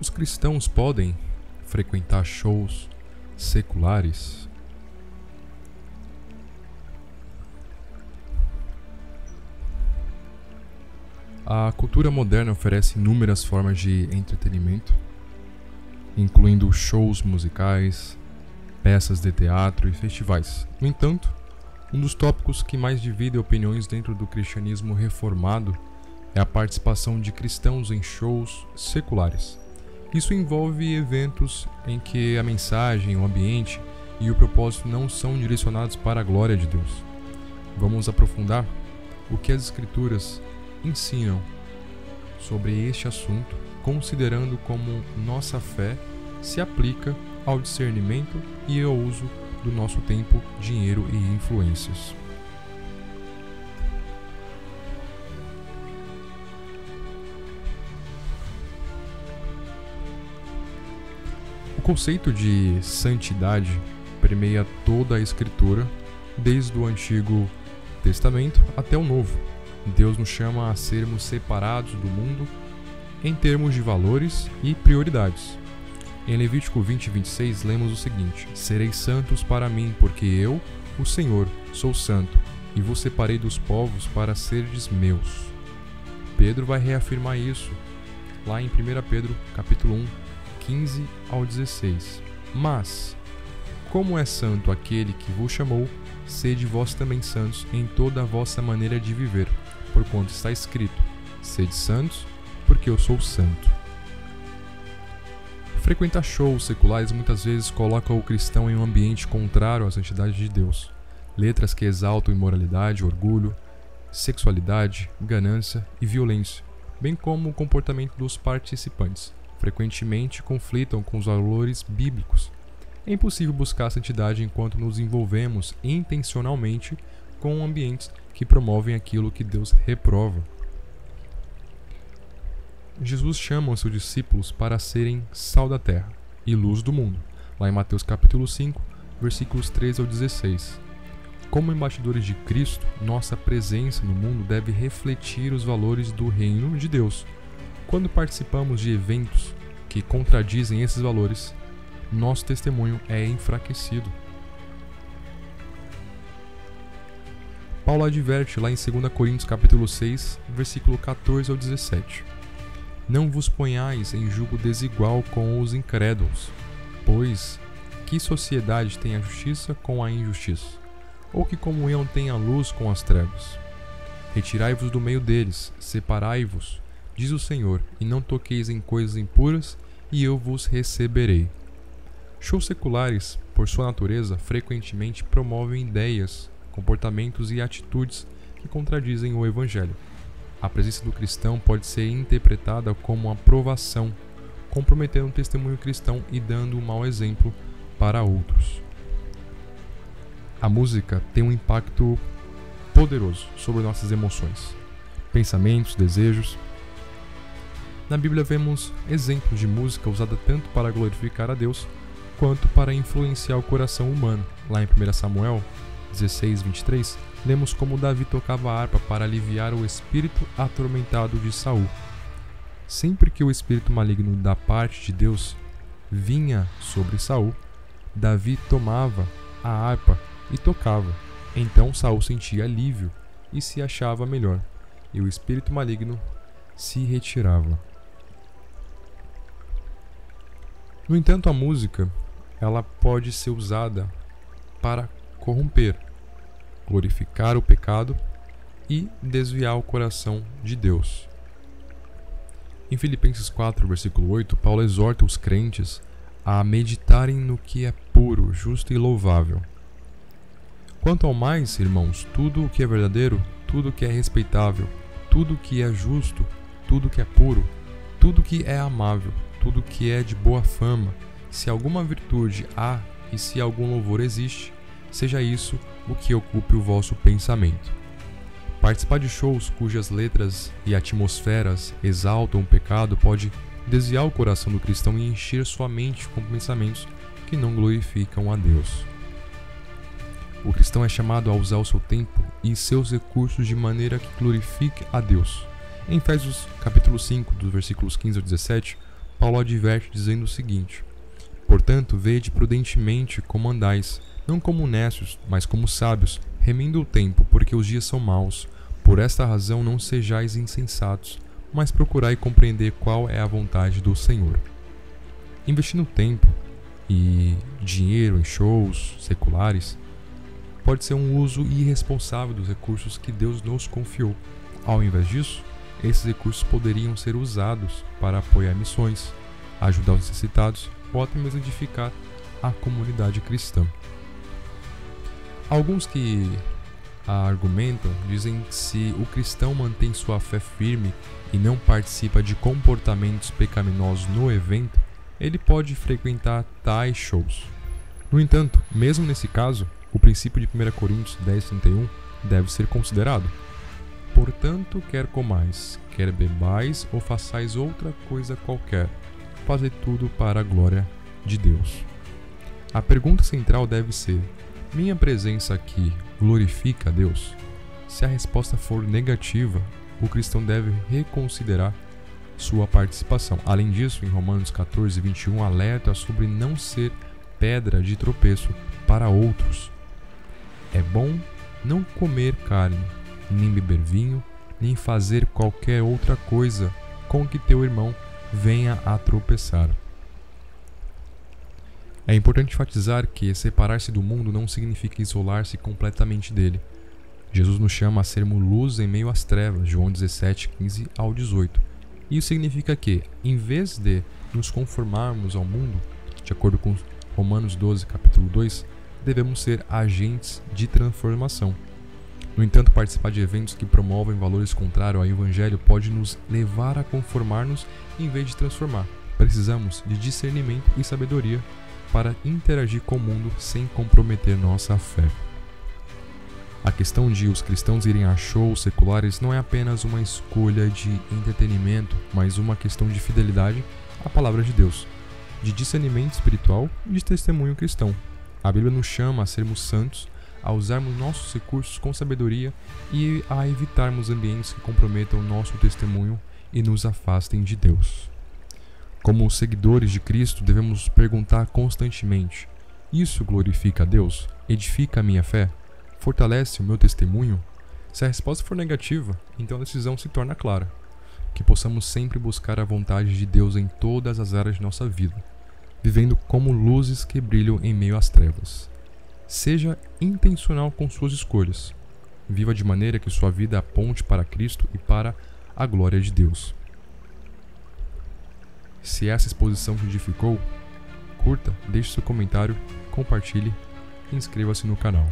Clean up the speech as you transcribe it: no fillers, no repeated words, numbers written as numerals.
Os cristãos podem frequentar shows seculares? A cultura moderna oferece inúmeras formas de entretenimento, incluindo shows musicais, peças de teatro e festivais. No entanto, um dos tópicos que mais divide opiniões dentro do cristianismo reformado é a participação de cristãos em shows seculares. Isso envolve eventos em que a mensagem, o ambiente e o propósito não são direcionados para a glória de Deus. Vamos aprofundar o que as Escrituras ensinam sobre este assunto, considerando como nossa fé se aplica ao discernimento e ao uso do nosso tempo, dinheiro e influências. O conceito de santidade permeia toda a Escritura, desde o Antigo Testamento até o Novo. Deus nos chama a sermos separados do mundo em termos de valores e prioridades. Em Levítico 20:26 lemos o seguinte: Sereis santos para mim, porque eu, o Senhor, sou santo, e vos separei dos povos para serdes meus. Pedro vai reafirmar isso lá em 1 Pedro capítulo 1, 15 ao 16. Mas, como é santo aquele que vos chamou, sede vós também santos em toda a vossa maneira de viver, porquanto está escrito: sede santos, porque eu sou santo. Frequentar shows seculares muitas vezes coloca o cristão em um ambiente contrário à santidade de Deus. Letras que exaltam imoralidade, orgulho, sexualidade, ganância e violência, bem como o comportamento dos participantes, frequentemente conflitam com os valores bíblicos. É impossível buscar a santidade enquanto nos envolvemos intencionalmente com ambientes que promovem aquilo que Deus reprova. Jesus chama os seus discípulos para serem sal da terra e luz do mundo, lá em Mateus capítulo 5, versículos 13 ao 16. Como embaixadores de Cristo, nossa presença no mundo deve refletir os valores do reino de Deus. Quando participamos de eventos que contradizem esses valores, nosso testemunho é enfraquecido. Paulo adverte lá em 2 Coríntios capítulo 6, versículo 14 ao 17. Não vos ponhais em julgo desigual com os incrédulos, pois que sociedade tem a justiça com a injustiça? Ou que comunhão tem a luz com as trevas? Retirai-vos do meio deles, separai-vos, diz o Senhor, e não toqueis em coisas impuras, e eu vos receberei. Shows seculares, por sua natureza, frequentemente promovem ideias, comportamentos e atitudes que contradizem o Evangelho. A presença do cristão pode ser interpretada como uma provação, comprometendo o testemunho cristão e dando um mau exemplo para outros. A música tem um impacto poderoso sobre nossas emoções, pensamentos, desejos. Na Bíblia vemos exemplos de música usada tanto para glorificar a Deus quanto para influenciar o coração humano. Lá em 1 Samuel 16:23, lemos como Davi tocava a harpa para aliviar o espírito atormentado de Saul. Sempre que o espírito maligno da parte de Deus vinha sobre Saul, Davi tomava a harpa e tocava. Então Saul sentia alívio e se achava melhor, e o espírito maligno se retirava. No entanto, a música, ela pode ser usada para corromper, glorificar o pecado e desviar o coração de Deus. Em Filipenses 4, versículo 8, Paulo exorta os crentes a meditarem no que é puro, justo e louvável. Quanto ao mais, irmãos, tudo o que é verdadeiro, tudo o que é respeitável, tudo o que é justo, tudo o que é puro, tudo o que é amável, tudo o que é de boa fama, se alguma virtude há e se algum louvor existe, seja isso o que ocupe o vosso pensamento. Participar de shows cujas letras e atmosferas exaltam o pecado pode desviar o coração do cristão e encher sua mente com pensamentos que não glorificam a Deus. O cristão é chamado a usar o seu tempo e seus recursos de maneira que glorifique a Deus. Em Efésios capítulo 5, dos versículos 15 ao 17, Paulo adverte dizendo o seguinte: portanto, vede prudentemente como andais, não como necios, mas como sábios, remindo o tempo, porque os dias são maus. Por esta razão não sejais insensatos, mas procurai compreender qual é a vontade do Senhor. Investindo tempo e dinheiro em shows seculares pode ser um uso irresponsável dos recursos que Deus nos confiou. Ao invés disso, esses recursos poderiam ser usados para apoiar missões, ajudar os necessitados ou até mesmo edificar a comunidade cristã. Alguns que argumentam dizem que se o cristão mantém sua fé firme e não participa de comportamentos pecaminosos no evento, ele pode frequentar tais shows. No entanto, mesmo nesse caso, o princípio de 1 Coríntios 10:31 deve ser considerado. Portanto, quer comais, quer bebais ou façais outra coisa qualquer, fazei tudo para a glória de Deus. A pergunta central deve ser: minha presença aqui glorifica a Deus? Se a resposta for negativa, o cristão deve reconsiderar sua participação. Além disso, em Romanos 14:21, alerta sobre não ser pedra de tropeço para outros. É bom não comer carne, nem beber vinho, nem fazer qualquer outra coisa com que teu irmão venha a tropeçar. É importante enfatizar que separar-se do mundo não significa isolar-se completamente dele. Jesus nos chama a sermos luz em meio às trevas, João 17:15 ao 18. Isso significa que, em vez de nos conformarmos ao mundo, de acordo com Romanos 12, capítulo 2, devemos ser agentes de transformação. No entanto, participar de eventos que promovem valores contrários ao Evangelho pode nos levar a conformar-nos em vez de transformar. Precisamos de discernimento e sabedoria para interagir com o mundo sem comprometer nossa fé. A questão de os cristãos irem a shows seculares não é apenas uma escolha de entretenimento, mas uma questão de fidelidade à palavra de Deus, de discernimento espiritual e de testemunho cristão. A Bíblia nos chama a sermos santos, a usarmos nossos recursos com sabedoria e a evitarmos ambientes que comprometam nosso testemunho e nos afastem de Deus. Como seguidores de Cristo, devemos perguntar constantemente: isso glorifica a Deus? Edifica a minha fé? Fortalece o meu testemunho? Se a resposta for negativa, então a decisão se torna clara. Que possamos sempre buscar a vontade de Deus em todas as áreas de nossa vida, vivendo como luzes que brilham em meio às trevas. Seja intencional com suas escolhas. Viva de maneira que sua vida aponte para Cristo e para a glória de Deus. Se essa exposição te edificou, curta, deixe seu comentário, compartilhe e inscreva-se no canal.